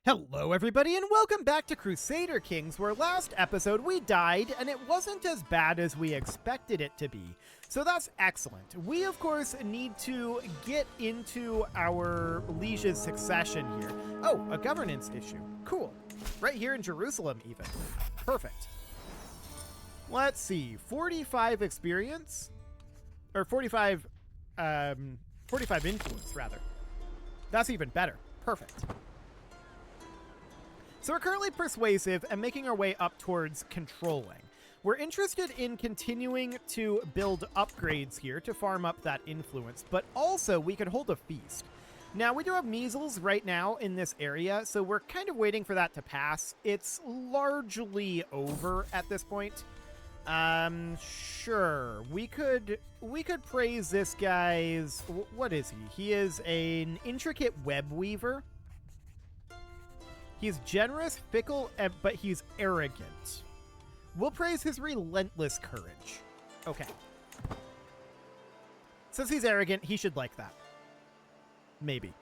Hello everybody and welcome back to Crusader Kings, where last episode we died and it wasn't as bad as we expected it to be. So that's excellent. We of course need to get into our liege's succession here. Oh, a governance issue. Cool. Right here in Jerusalem even. Perfect. Let's see. 45 experience? Or 45 influence rather. That's even better. Perfect. So we're currently persuasive and making our way up towards controlling. We're interested in continuing to build upgrades here to farm up that influence, but also we could hold a feast. Now, we do have measles right now in this area, so we're kind of waiting for that to pass. It's largely over at this point. Sure. We could praise this guy's... What is he? He is an intricate web weaver. He's generous, fickle, but he's arrogant. We'll praise his relentless courage. Okay. Since he's arrogant, he should like that. Maybe.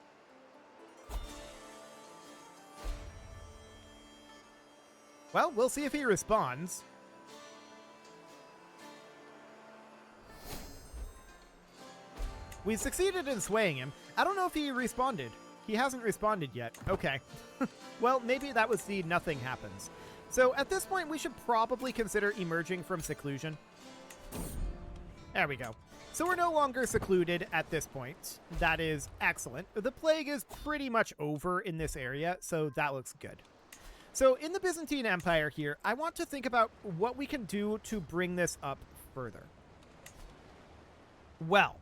Well, we'll see if he responds. We succeeded in swaying him. I don't know if he responded. He hasn't responded yet. Okay. Well, maybe that was the nothing happens. So at this point, we should probably consider emerging from seclusion. There we go. So we're no longer secluded at this point. That is excellent. The plague is pretty much over in this area, so that looks good. So in the Byzantine Empire here, I want to think about what we can do to bring this up further. Well,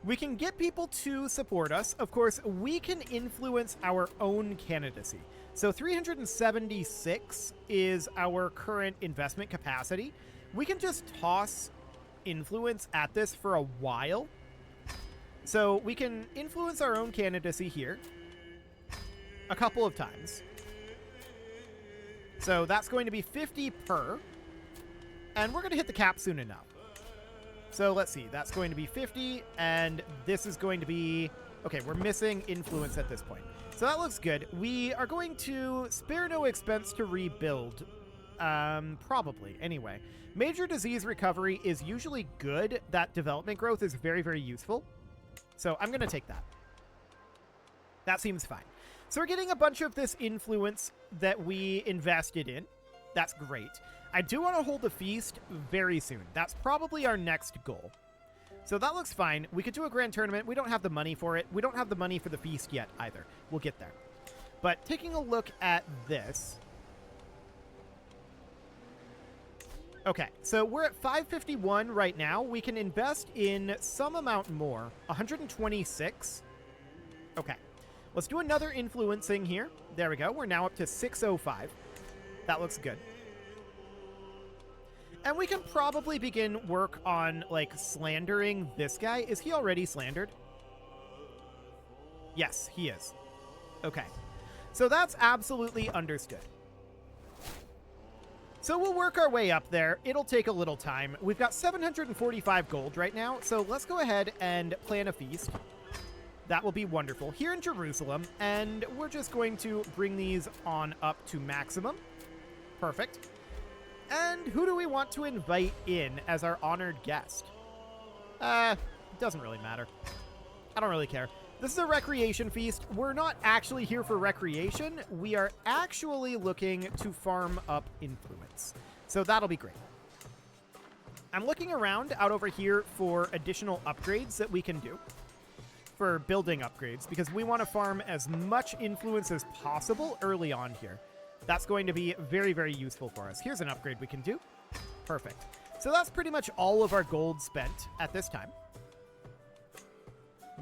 we can get people to support us. Of course, we can influence our own candidacy. So 376 is our current investment capacity. We can just toss influence at this for a while. So we can influence our own candidacy here a couple of times. So that's going to be 50 per. And we're going to hit the cap soon enough. So let's see, that's going to be 50, and this is going to be... Okay, we're missing influence at this point. So that looks good. We are going to spare no expense to rebuild. Probably, anyway. Major disease recovery is usually good. That development growth is very, very useful. So I'm going to take that. That seems fine. So we're getting a bunch of this influence that we invested in. That's great. I do want to hold a feast very soon. That's probably our next goal. So that looks fine. We could do a grand tournament. We don't have the money for it. We don't have the money for the feast yet either. We'll get there. But taking a look at this. Okay, so we're at 551 right now. We can invest in some amount more. 126. Okay. Let's do another influencing here. There we go. We're now up to 605. That looks good. And we can probably begin work on, like, slandering this guy. Is he already slandered? Yes, he is. Okay. So that's absolutely understood. So we'll work our way up there. It'll take a little time. We've got 745 gold right now, so let's go ahead and plan a feast. That will be wonderful. Here in Jerusalem, and we're just going to bring these on up to maximum. Perfect. And who do we want to invite in as our honored guest? Doesn't really matter. I don't really care. This is a recreation feast. We're not actually here for recreation. We are actually looking to farm up influence. So that'll be great. I'm looking around out over here for additional upgrades that we can do. For building upgrades, because we want to farm as much influence as possible early on here. That's going to be very, very useful for us. Here's an upgrade we can do. Perfect. So that's pretty much all of our gold spent at this time.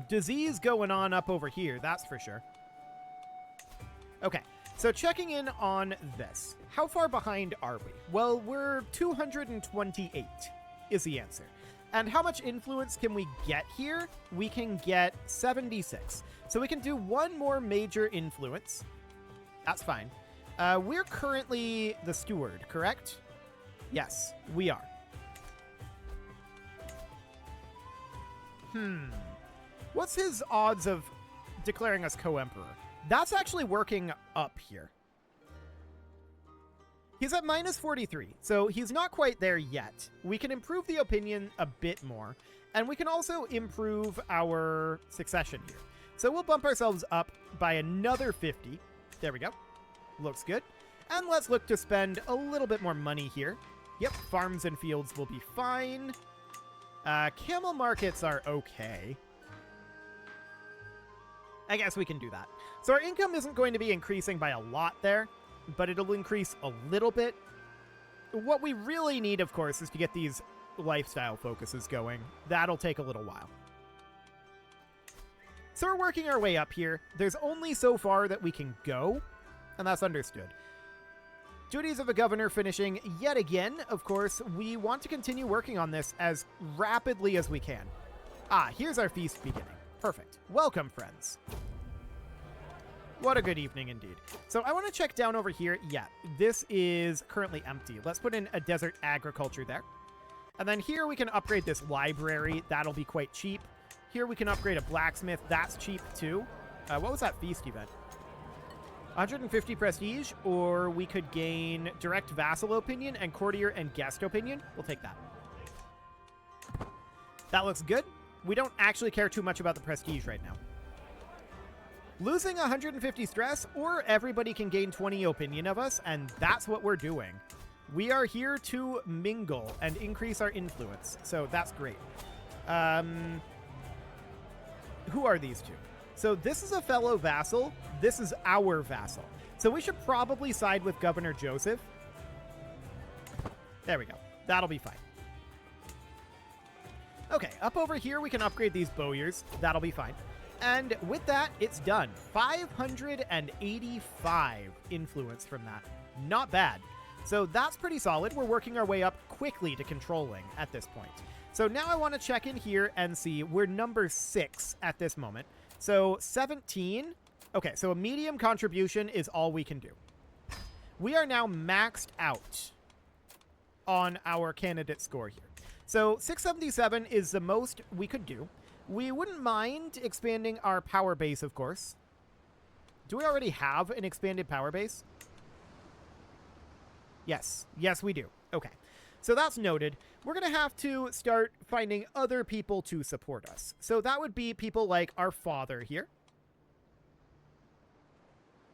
Disease going on up over here, that's for sure. Okay, so checking in on this. How far behind are we? Well, we're 228 is the answer. And how much influence can we get here? We can get 76. So we can do one more major influence. That's fine. We're currently the steward, correct? Yes, we are. What's his odds of declaring us co-emperor? That's actually working up here. He's at minus 43, so he's not quite there yet. We can improve the opinion a bit more, and we can also improve our succession here. So we'll bump ourselves up by another 50. There we go. Looks good. And let's look to spend a little bit more money here. Yep, farms and fields will be fine. Camel markets are okay. I guess we can do that. So our income isn't going to be increasing by a lot there, but it'll increase a little bit. What we really need, of course, is to get these lifestyle focuses going. That'll take a little while. So we're working our way up here. There's only so far that we can go, and that's understood. Duties of a governor finishing yet again. Of course, we want to continue working on this as rapidly as we can. Ah, here's our feast beginning. Perfect. Welcome, friends. What a good evening indeed. So I want to check down over here. Yeah, this is currently empty. Let's put in a desert agriculture there. And then here we can upgrade this library. That'll be quite cheap. Here we can upgrade a blacksmith. That's cheap too. What was that feast event? 150 prestige, or we could gain direct vassal opinion and courtier and guest opinion. We'll take that. That looks good. We don't actually care too much about the prestige right now. Losing 150 stress, or everybody can gain 20 opinion of us, and that's what we're doing. We are here to mingle and increase our influence, so that's great. Who are these two? So this is a fellow vassal. This is our vassal. So we should probably side with Governor Joseph. There we go. That'll be fine. Okay, up over here we can upgrade these bowyers. That'll be fine. And with that, it's done. 585 influence from that. Not bad. So that's pretty solid. We're working our way up quickly to controlling at this point. So now I want to check in here and see. We're number 6 at this moment. So 17. Okay, so a medium contribution is all we can do. We are now maxed out on our candidate score here. So 677 is the most we could do. We wouldn't mind expanding our power base, of course. Do we already have an expanded power base? Yes. Yes, we do. Okay. So that's noted. We're going to have to start finding other people to support us. So that would be people like our father here.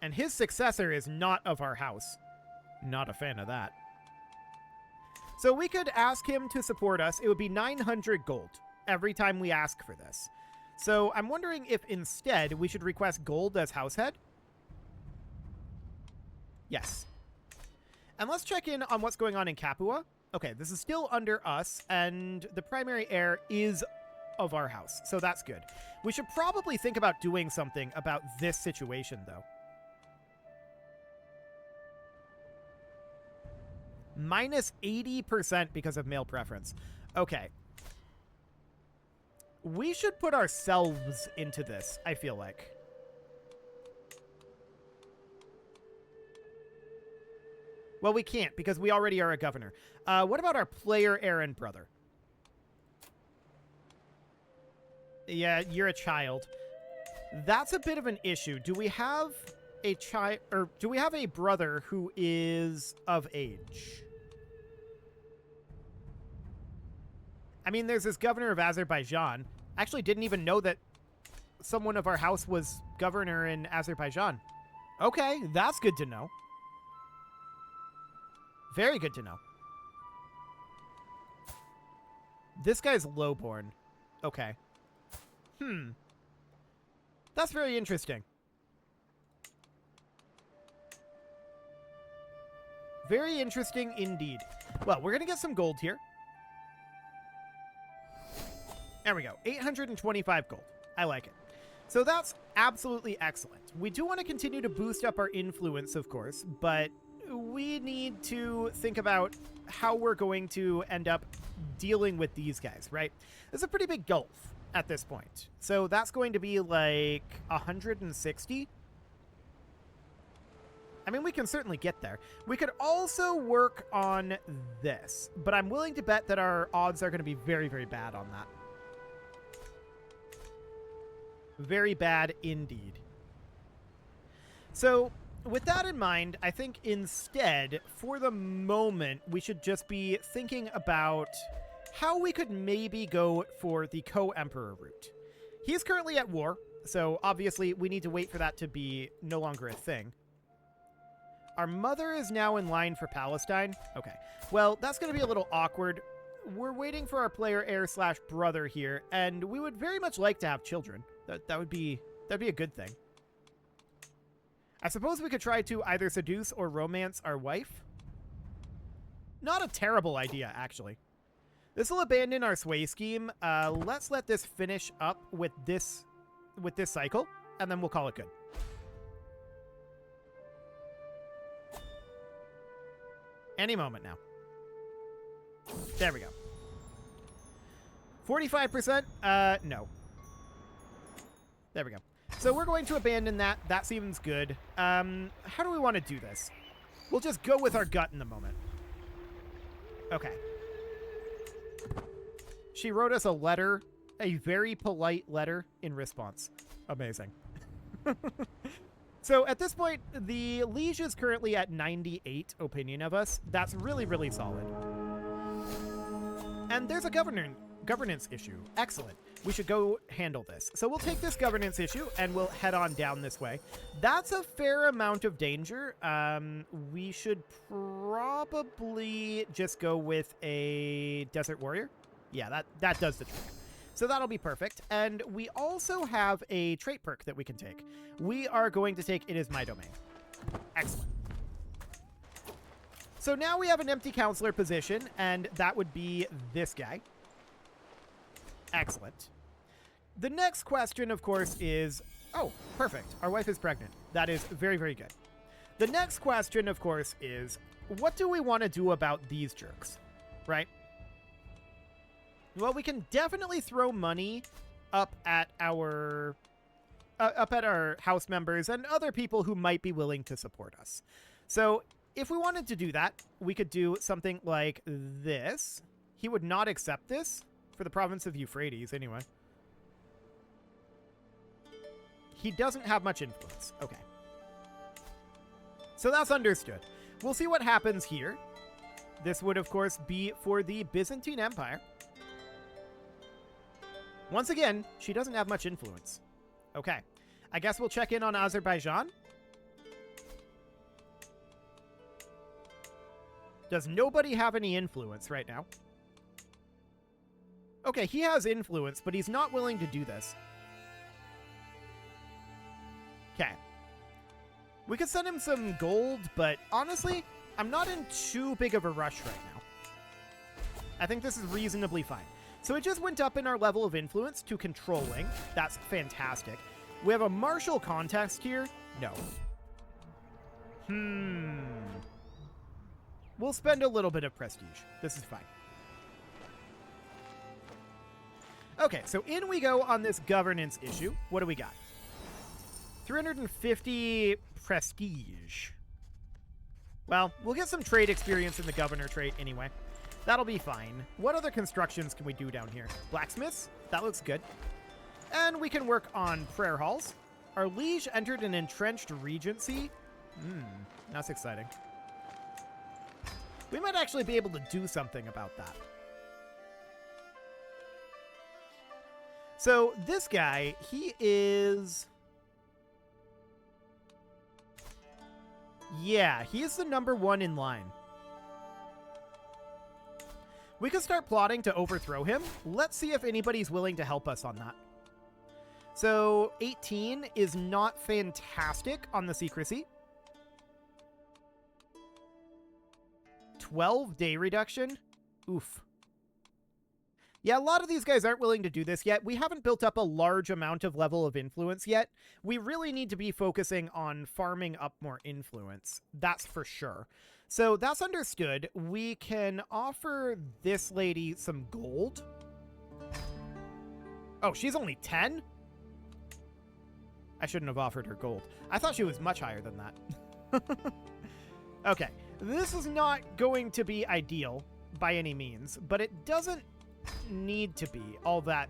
And his successor is not of our house. Not a fan of that. So we could ask him to support us. It would be 900 gold every time we ask for this. So I'm wondering if instead we should request gold as househead. Yes. And let's check in on what's going on in Capua. Okay, this is still under us, and the primary heir is of our house, so that's good. We should probably think about doing something about this situation, though. Minus 80% because of male preference. Okay. We should put ourselves into this, I feel like. Well, we can't because we already are a governor. What about our player heir and brother? Yeah, you're a child. That's a bit of an issue. Do we have a child, or do we have a brother who is of age? I mean, there's this governor of Azerbaijan. I actually didn't even know that someone of our house was governor in Azerbaijan. Okay, that's good to know. Very good to know. This guy's lowborn. Okay. That's very interesting. Very interesting indeed. Well, we're going to get some gold here. There we go. 825 gold. I like it. So that's absolutely excellent. We do want to continue to boost up our influence, of course, but we need to think about how we're going to end up dealing with these guys, right? There's a pretty big gulf at this point. So that's going to be like 160. I mean, we can certainly get there. We could also work on this, but I'm willing to bet that our odds are going to be very, very bad on that. Very bad indeed. So with that in mind, I think instead, for the moment, we should just be thinking about how we could maybe go for the co-emperor route. He's currently at war, so obviously we need to wait for that to be no longer a thing. Our mother is now in line for Palestine. Okay. Well, that's going to be a little awkward. We're waiting for our player heir/brother here, and we would very much like to have children. That'd be a good thing. I suppose we could try to either seduce or romance our wife. Not a terrible idea, actually. This will abandon our sway scheme. Let's let this finish up with this cycle, and then we'll call it good. Any moment now. There we go. 45%? No. There we go. So we're going to abandon that. That seems good. How do we want to do this? We'll just go with our gut in the moment. Okay. She wrote us a letter, a very polite letter in response. Amazing. So at this point, the liege is currently at 98 opinion of us. That's really, really solid. And there's a governance issue. Excellent. We should go handle this. So we'll take this governance issue and we'll head on down this way. That's a fair amount of danger. We should probably just go with a desert warrior. Yeah, that does the trick. So that'll be perfect. And we also have a trait perk that we can take. We are going to take It Is My Domain. Excellent. So now we have an empty counselor position, and that would be this guy. Excellent. The next question, of course, is... Oh, perfect. Our wife is pregnant. That is very, very good. The next question, of course, is what do we want to do about these jerks, right? Well, we can definitely throw money up at our house members and other people who might be willing to support us. So if we wanted to do that, we could do something like this. He would not accept this for the province of Euphrates, anyway. He doesn't have much influence. Okay. So that's understood. We'll see what happens here. This would, of course, be for the Byzantine Empire. Once again, she doesn't have much influence. Okay. I guess we'll check in on Azerbaijan. Does nobody have any influence right now? Okay, he has influence, but he's not willing to do this. Okay. We could send him some gold, but honestly, I'm not in too big of a rush right now. I think this is reasonably fine. So it just went up in our level of influence to controlling. That's fantastic. We have a martial contest here? No. We'll spend a little bit of prestige. This is fine. Okay, so in we go on this governance issue. What do we got? 350 prestige. Well, we'll get some trade experience in the governor trait anyway. That'll be fine. What other constructions can we do down here? Blacksmiths? That looks good. And we can work on prayer halls. Our liege entered an entrenched regency. That's exciting. We might actually be able to do something about that. So this guy, he is... Yeah, he is the #1 in line. We could start plotting to overthrow him. Let's see if anybody's willing to help us on that. So 18 is not fantastic on the secrecy. 12-day reduction. Oof. Yeah, a lot of these guys aren't willing to do this yet. We haven't built up a large amount of level of influence yet. We really need to be focusing on farming up more influence. That's for sure. So that's understood. We can offer this lady some gold. Oh, she's only 10? I shouldn't have offered her gold. I thought she was much higher than that. Okay, this is not going to be ideal by any means, but it doesn't need to be all that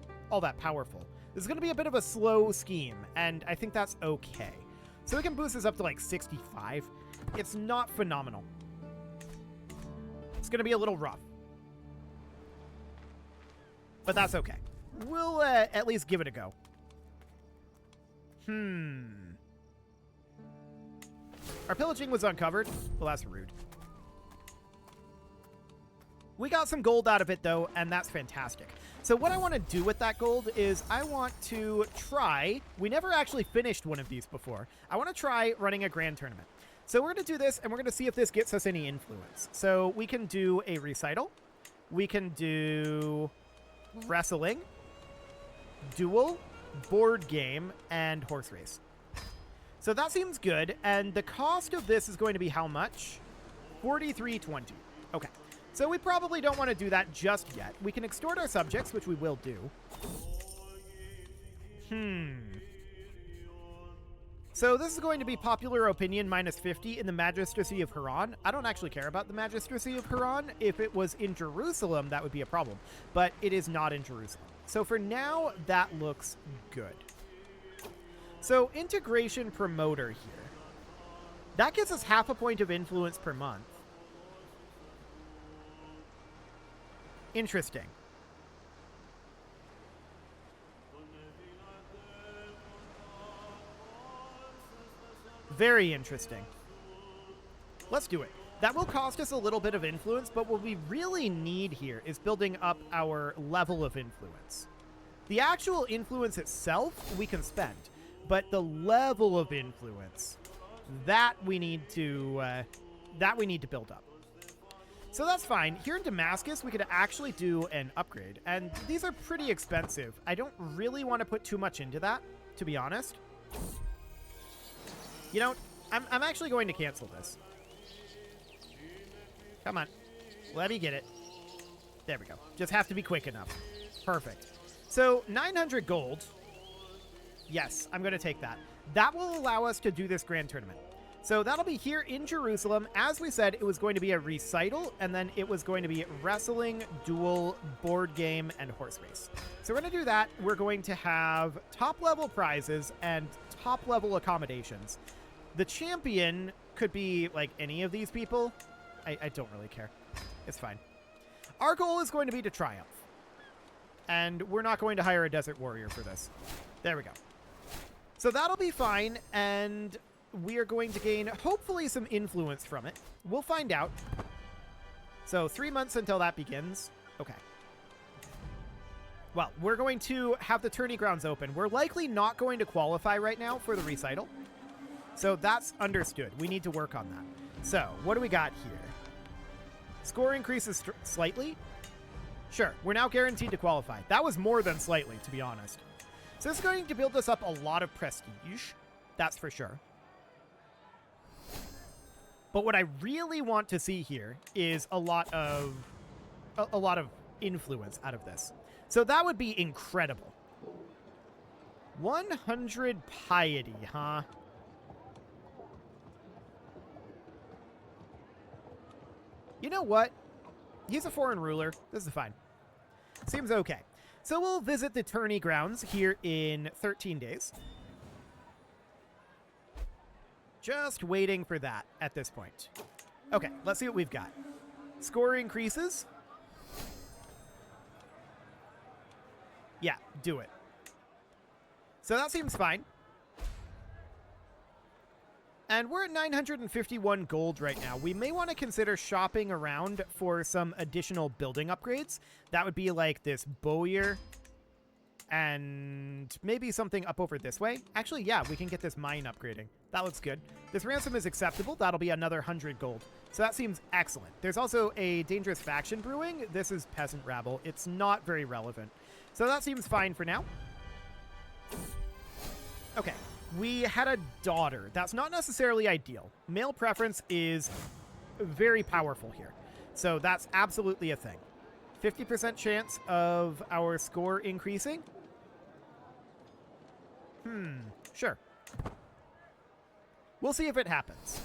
powerful. This is going to be a bit of a slow scheme, and I think that's okay. So we can boost this up to like 65. It's not phenomenal. It's going to be a little rough. But that's okay. We'll at least give it a go. Our pillaging was uncovered. Well, that's rude. We got some gold out of it, though, and that's fantastic. So what I want to do with that gold is I want to try... We never actually finished one of these before. I want to try running a grand tournament. So we're going to do this, and we're going to see if this gets us any influence. So we can do a recital. We can do wrestling, duel, board game, and horse race. So that seems good, and the cost of this is going to be how much? 43.20. Okay. So we probably don't want to do that just yet. We can extort our subjects, which we will do. So this is going to be popular opinion minus 50 in the Magistracy of Haran. I don't actually care about the Magistracy of Haran. If it was in Jerusalem, that would be a problem. But it is not in Jerusalem. So for now, that looks good. So integration promoter here. That gives us half a point of influence per month. Interesting. Very interesting. Let's do it. That will cost us a little bit of influence, but what we really need here is building up our level of influence. The actual influence itself we can spend, but the level of influence, that we need to build up. So that's fine. Here in Damascus, we could actually do an upgrade, and these are pretty expensive. I don't really want to put too much into that, to be honest. You know, I'm actually going to cancel this. Come on. Let me get it. There we go. Just have to be quick enough. Perfect. So 900 gold. Yes, I'm going to take that. That will allow us to do this grand tournament. So that'll be here in Jerusalem. As we said, it was going to be a recital, and then it was going to be wrestling, duel, board game, and horse race. So we're going to do that. We're going to have top-level prizes and top-level accommodations. The champion could be, like, any of these people. I don't really care. It's fine. Our goal is going to be to triumph. And we're not going to hire a desert warrior for this. There we go. So that'll be fine, and we are going to gain, hopefully, some influence from it. We'll find out. So 3 months until that begins. Okay. Well, we're going to have the tourney grounds open. We're likely not going to qualify right now for the recital. So that's understood. We need to work on that. So what do we got here? Score increases slightly. Sure, we're now guaranteed to qualify. That was more than slightly, to be honest. So it's going to build us up a lot of prestige. That's for sure. But what I really want to see here is a lot of influence out of this. So that would be incredible. 100 piety, huh? You know what? He's a foreign ruler. This is fine. Seems okay. So we'll visit the tourney grounds here in 13 days. Just waiting for that at this point. Okay, let's see what we've got. Score increases. Yeah, do it. So that seems fine. And we're at 951 gold right now. We may want to consider shopping around for some additional building upgrades. That would be like this bowyer and maybe something up over this way. Actually, yeah, we can get this mine upgrading. That looks good. This ransom is acceptable. That'll be another 100 gold. So that seems excellent. There's also a dangerous faction brewing. This is peasant rabble. It's not very relevant. So that seems fine for now. Okay. We had a daughter. That's not necessarily ideal. Male preference is very powerful here. So that's absolutely a thing. 50% chance of our score increasing? Sure. We'll see if it happens.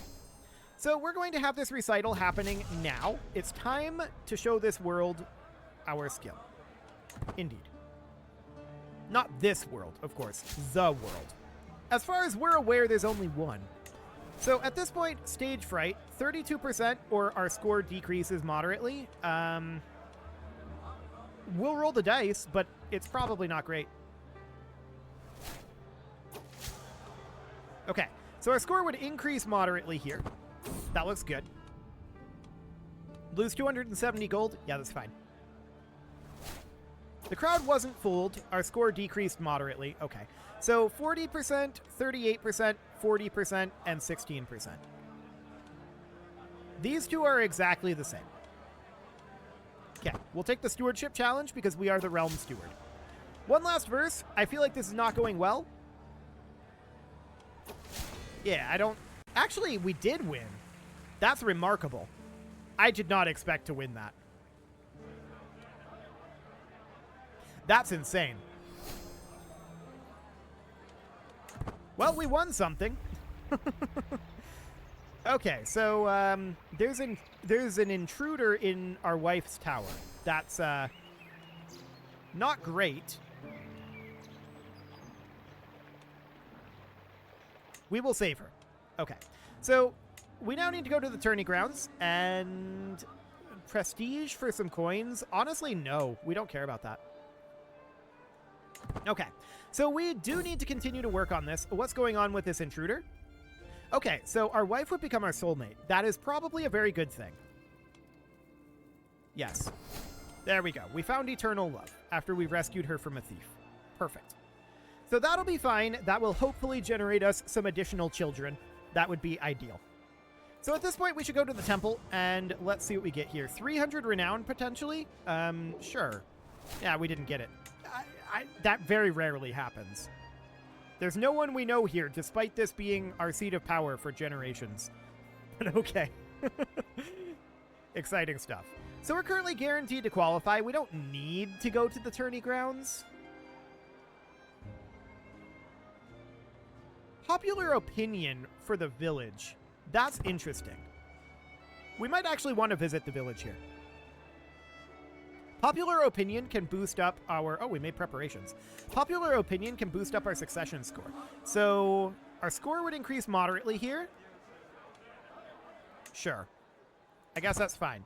So we're going to have this recital happening now. It's time to show this world our skill. Indeed. Not this world, of course. The world. As far as we're aware, there's only one. So at this point, stage fright, 32% or our score decreases moderately. We'll roll the dice, but it's probably not great. Okay, so our score would increase moderately here. That looks good. Lose 270 gold? Yeah, that's fine. The crowd wasn't fooled. Our score decreased moderately. Okay, so 40%, 38%, 40%, and 16%. These two are exactly the same. Okay, we'll take the stewardship challenge because we are the realm steward. One last verse. I feel like this is not going well. Yeah, I don't... Actually, we did win. That's remarkable. I did not expect to win that. That's insane. Well, we won something. Okay, so there's an intruder in our wife's tower. That's not great. We will save her. Okay, so we now need to go to the tourney grounds and prestige for some coins. Honestly, no, we don't care about that. Okay, so we do need to continue to work on this. What's going on with this intruder? Okay, so our wife would become our soulmate. That is probably a very good thing. Yes. There we go. We found eternal love after we rescued her from a thief. Perfect. So that'll be fine. That will hopefully generate us some additional children. That would be ideal. So at this point, we should go to the temple, and let's see what we get here. 300 renown, potentially? Sure. Yeah, we didn't get it. That very rarely happens. There's no one we know here, despite this being our seat of power for generations. But okay. Exciting stuff. So we're currently guaranteed to qualify. We don't need to go to the tourney grounds. Popular opinion for the village. That's interesting. We might actually want to visit the village here. Popular opinion can boost up our... Oh, we made preparations. Popular opinion can boost up our succession score. So our score would increase moderately here. Sure. I guess that's fine.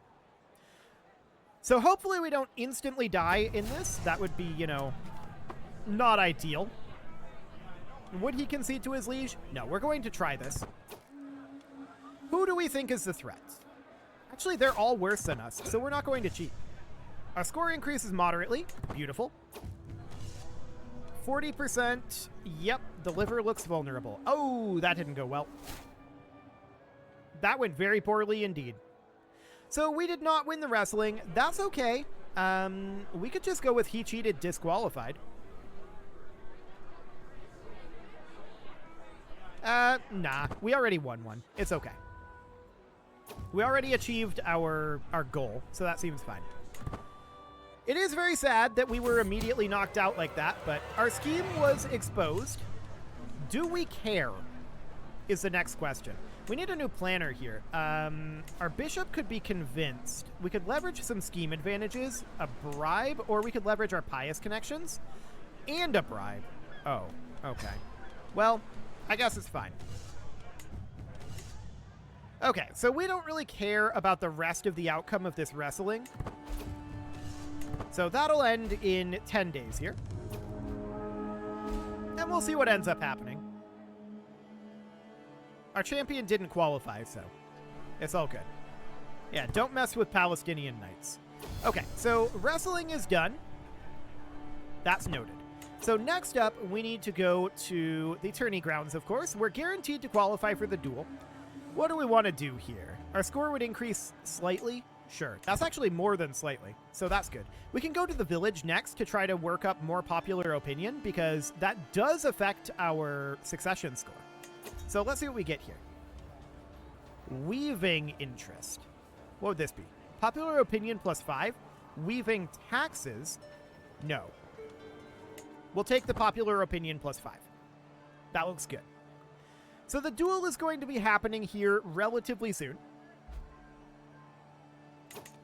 So hopefully we don't instantly die in this. That would be, you know, not ideal. Would he concede to his liege? No, we're going to try this. Who do we think is the threat? Actually, they're all worse than us, so we're not going to cheat. Our score increases moderately. Beautiful. 40%. Yep, the liver looks vulnerable. Oh, that didn't go well. That went very poorly indeed. So we did not win the wrestling. That's okay. We could just go with he cheated, disqualified. Nah, we already won one. It's okay. We already achieved our goal, so that seems fine. It is very sad that we were immediately knocked out like that, but our scheme was exposed. Do we care? Is the next question. We need a new planner here. Our bishop could be convinced. We could leverage some scheme advantages, a bribe, or we could leverage our pious connections and a bribe. Oh, okay. Well, I guess it's fine. Okay, so we don't really care about the rest of the outcome of this wrestling. So that'll end in 10 days here. And we'll see what ends up happening. Our champion didn't qualify, so it's all good. Yeah, don't mess with Palestinian knights. Okay, so wrestling is done. That's noted. So next up, we need to go to the tourney grounds, of course. We're guaranteed to qualify for the duel. What do we want to do here? Our score would increase slightly. Sure, that's actually more than slightly, so that's good. We can go to the village next to try to work up more popular opinion, because that does affect our succession score. So let's see what we get here. Weaving interest. What would this be? Popular opinion +5. Weaving taxes? No. We'll take the popular opinion +5. That looks good. So the duel is going to be happening here relatively soon.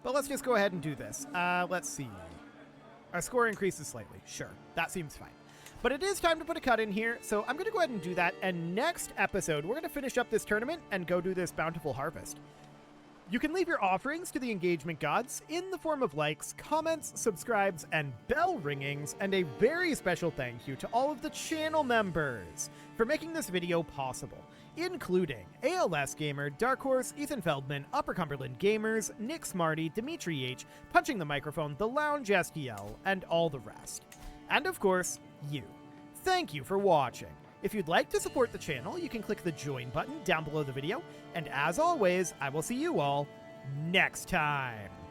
But let's just go ahead and do this. Let's see. Our score increases slightly. Sure, that seems fine. But it is time to put a cut in here, so I'm going to go ahead and do that, and next episode, we're going to finish up this tournament and go do this bountiful harvest. You can leave your offerings to the engagement gods in the form of likes, comments, subscribes, and bell ringings, and a very special thank you to all of the channel members for making this video possible, including ALS Gamer, Dark Horse, Ethan Feldman, Upper Cumberland Gamers, Nick Smarty, Dimitri H, Punching the Microphone, The Lounge STL, and all the rest. And of course, you. Thank you for watching. If you'd like to support the channel, you can click the join button down below the video, and as always, I will see you all next time.